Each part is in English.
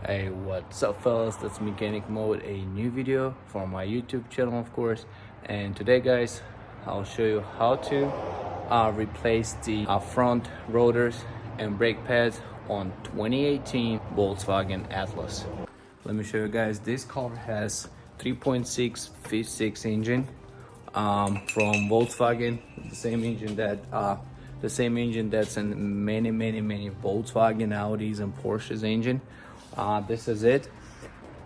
Hey, what's up fellas, that's Mechanic Mode, a new video for my YouTube channel of course. And today guys, I'll show you how to replace the front rotors and brake pads on 2018 Volkswagen Atlas. Let me show you guys. This car has 3.6 V6 engine from Volkswagen, the same engine that's in many Volkswagen, Audis and Porsches engine. This is it.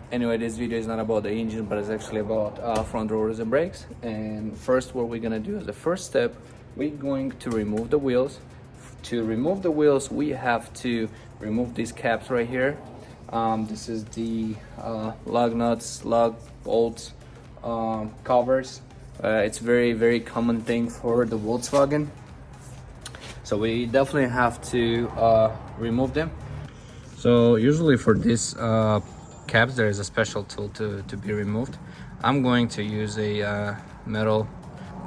Anyway, this video is not about the engine, but it's actually about front rotors and brakes. And first, what we're gonna do as the first step, we're going to remove the wheels. To remove the wheels, we have to remove these caps right here. This is the lug nuts, lug bolts, covers. It's very common thing for the Volkswagen, so we definitely have to remove them. So usually for these caps there is a special tool to be removed. I'm going to use a metal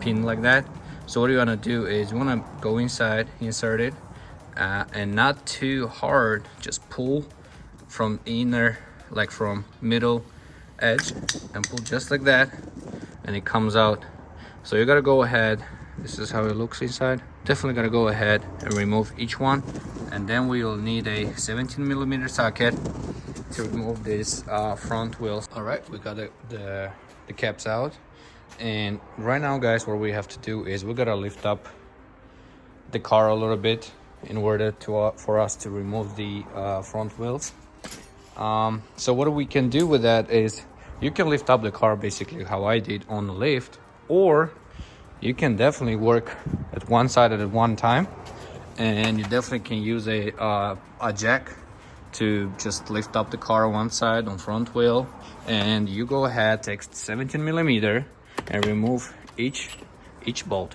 pin like that. So what you want to do is you want to go inside, insert it, and not too hard, just pull from inner, like from middle edge, and pull just like that, and it comes out. So you gotta go ahead, this is how it looks inside. Definitely gotta go ahead and remove each one, and then we will need a 17mm socket to remove these front wheels. All right, we got the caps out, and right now guys, what we have to do is we gotta lift up the car a little bit in order to for us to remove the front wheels. So what we can do with that is you can lift up the car basically how I did on the lift, or you can definitely work at one side at one time, and you definitely can use a jack to just lift up the car one side on front wheel, and you go ahead, take 17mm and remove each bolt,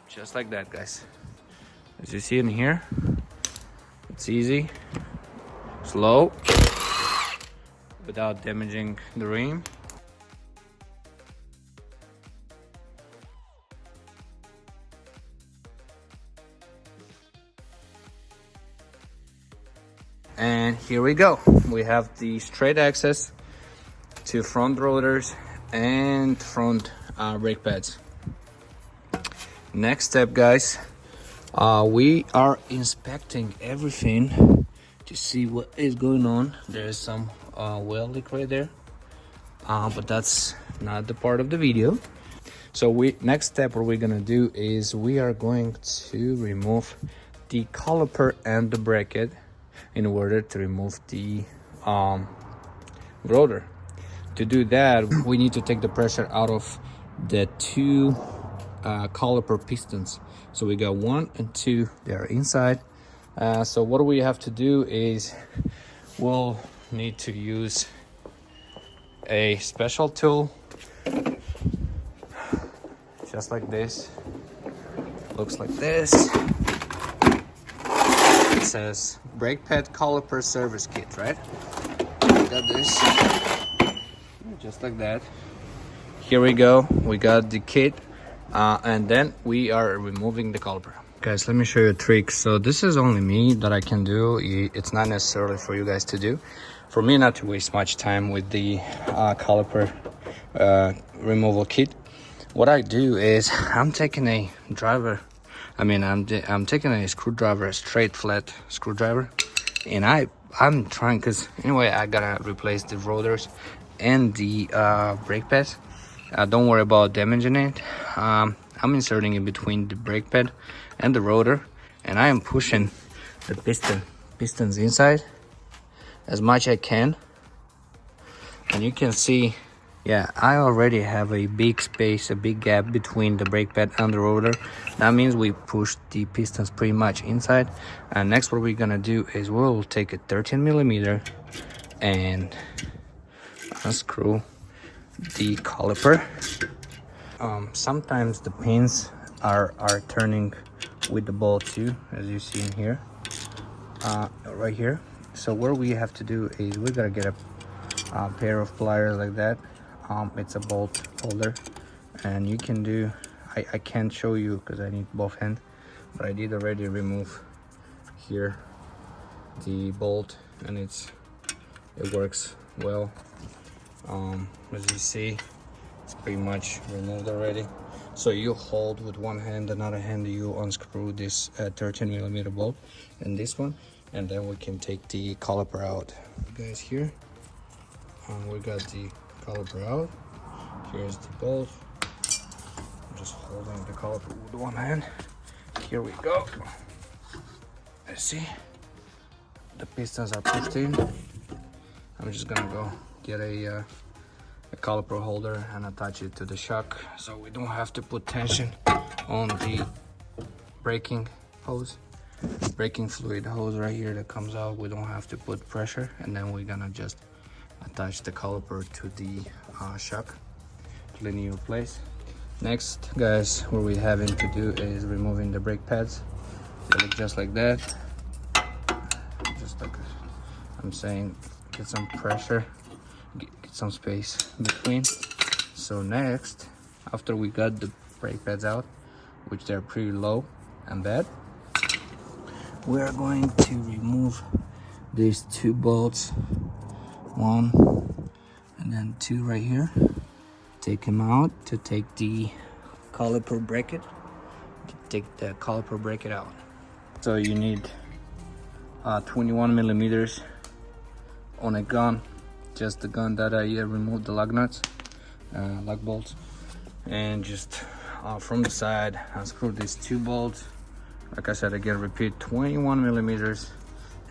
just like that guys. As you see in here, it's easy, slow, without damaging the rim. And here we go. We have the straight access to front rotors and front brake pads. Next step guys, we are inspecting everything to see what is going on. There's some oil leak right there, but that's not the part of the video. So next step, what we're gonna do is we are going to remove the caliper and the bracket in order to remove the rotor. To do that, we need to take the pressure out of the two caliper pistons. So we got 1 and 2, they're inside. So what we have to do is we'll need to use a special tool, just like this. Looks like this. It says brake pad caliper service kit, right? We got this, just like that. Here we go, we got the kit, and then we are removing the caliper. Guys, let me show you a trick. So this is only me that I can do. It's not necessarily for you guys to do. For me not to waste much time with the caliper removal kit, what I do is I'm taking a driver. I'm taking a screwdriver, a straight flat screwdriver, and I'm trying, because anyway I gotta replace the rotors and the brake pads. Don't worry about damaging it. I'm inserting in between the brake pad and the rotor, and I am pushing the pistons inside as much as I can. And you can see, yeah, I already have a big space, a big gap between the brake pad and the rotor. That means we push the pistons pretty much inside. And next, what we're gonna do is we'll take a 13mm and unscrew the caliper. Sometimes the pins are turning with the ball too, as you see in here, right here. So what we have to do is we gotta get a pair of pliers like that. It's a bolt holder, and you can do, I can't show you because I need both hands, but I did already remove here the bolt, and it's it works well. As you see, it's pretty much removed already. So you hold with one hand, another hand you unscrew this 13mm bolt and this one, and then we can take the caliper out. Guys, here we got the caliper out. Here's the bolt. I'm just holding the caliper with one hand. Here we go. Let's see, the pistons are pushed in. I'm just gonna go get a caliper holder and attach it to the shock, so we don't have to put tension on the braking hose, braking fluid hose right here that comes out. We don't have to put pressure, and then we're gonna just attach the caliper to the shock to the new place. Next, guys, what we're having to do is removing the brake pads. They look just like that. Just like I'm saying, get some pressure, get some space between. So next, after we got the brake pads out, which they're pretty low and bad, we are going to remove these two bolts, one and then two right here. Take them out to take the caliper bracket, out. So you need 21mm on a gun, just the gun that I removed the lug nuts, lug bolts, and just from the side unscrew these two bolts. Like I said, again, repeat, 21mm,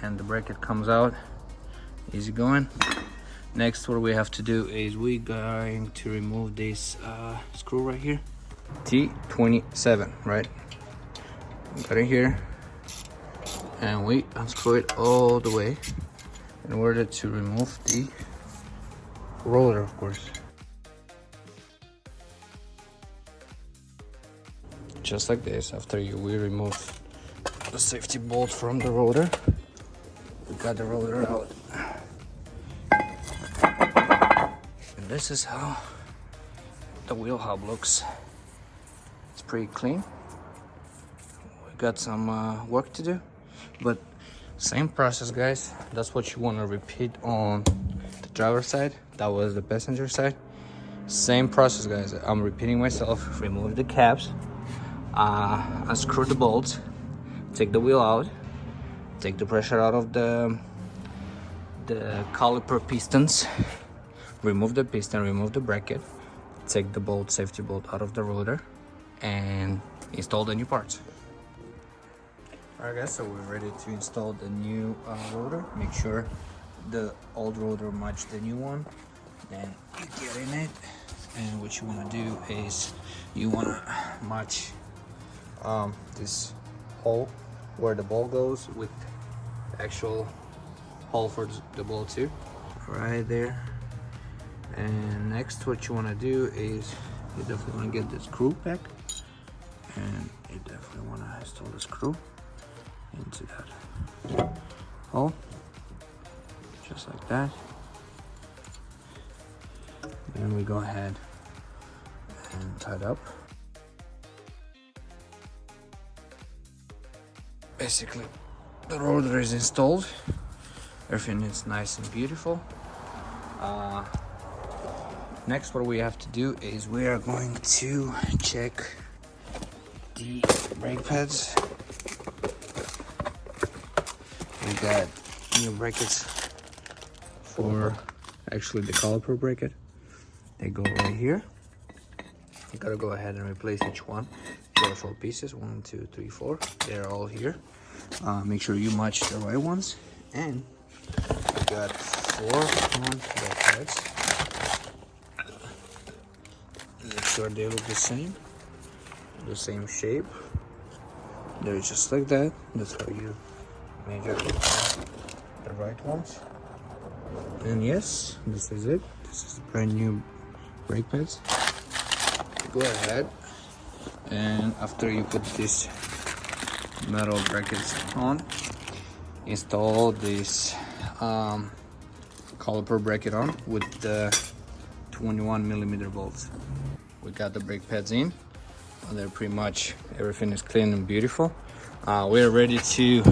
and the bracket comes out. Easy going. Next, what we have to do is we're going to remove this screw right here, T27, right? Got it here, and we unscrew it all the way in order to remove the rotor, of course. Just like this. After we remove the safety bolt from the rotor, we got the rotor out. And this is how the wheel hub looks. It's pretty clean. We got some work to do, but same process, guys. That's what you want to repeat on the driver's side. That was the passenger side. Same process, guys. I'm repeating myself. Remove the caps, unscrew the bolts, take the wheel out, take the pressure out of the caliper pistons, remove the piston, remove the bracket, take the bolt, safety bolt out of the rotor, and install the new parts. Alright guys, so we're ready to install the new rotor. Make sure the old rotor matches the new one. Then you get in it, and what you want to do is you want to match this hole where the ball goes with the actual hole for the ball too, right there. And next, what you want to do is you definitely want to get the screw back, and you definitely want to install the screw into that hole, just like that. Then we go ahead and tie it up. Basically, the rotor is installed. Everything is nice and beautiful. Next, what we have to do is we are going to check the brake pads. We got new brackets for actually the caliper bracket. They go right here. You gotta go ahead and replace each one. There are 4 pieces, 1, 2, 3, 4. They're all here. Make sure you match the right ones. And we got 4 on brake pads. Make sure they look the same shape. They're just like that. That's how you measure the right ones. And yes, this is it. This is brand new brake pads. Go ahead, and after you put this metal brackets on, install this caliper bracket on with the 21mm bolts. We got the brake pads in, and they're pretty much, everything is clean and beautiful. We're ready to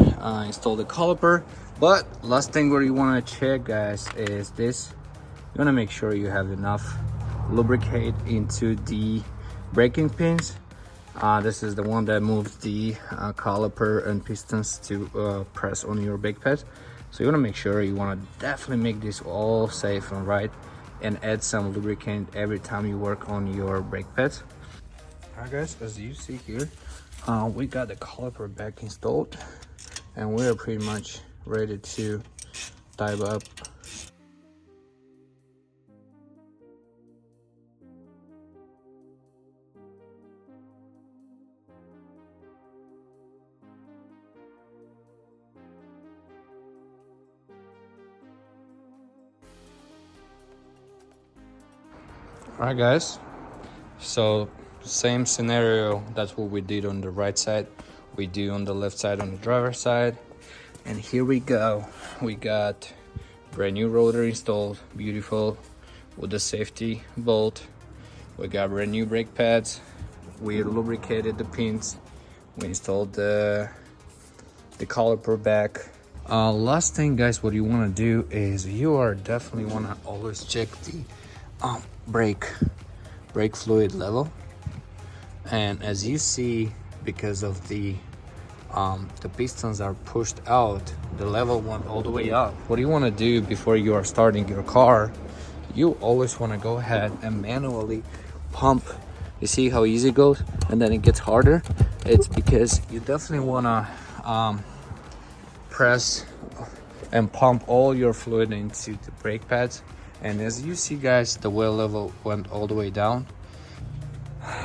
install the caliper. But last thing where you want to check, guys, is this. You want to make sure you have enough lubricate into the braking pins. This is the one that moves the caliper and pistons to press on your brake pad. So you want to make sure, you want to definitely make this all safe and right, and add some lubricant every time you work on your brake pads. Alright guys, as you see here, we got the caliper back installed, and we're pretty much ready to dive up. Alright guys, so same scenario, that's what we did on the right side, we do on the left side on the driver's side. And here we go, we got brand new rotor installed, beautiful, with the safety bolt. We got brand new brake pads, we lubricated the pins, we installed the caliper back. Last thing guys, what you want to do is you are definitely want to always check the brake fluid level. And as you see, because of the pistons are pushed out, the level went all the way up. What you want to do before you are starting your car, you always want to go ahead and manually pump. You see how easy it goes, and then it gets harder? It's because you definitely want to press and pump all your fluid into the brake pads. And as you see guys, the oil level went all the way down.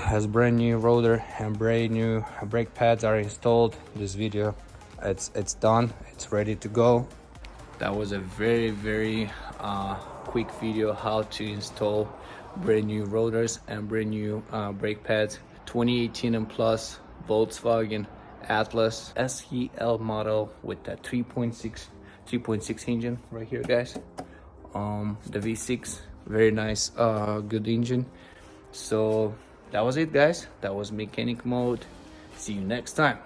As brand new rotor and brand new brake pads are installed, this video it's done, it's ready to go. That was a very quick video how to install brand new rotors and brand new brake pads. 2018 and plus Volkswagen Atlas SEL model with that 3.6 engine right here guys. The V6, very nice, good engine. So that was it guys, that was mechanic mode. See you next time.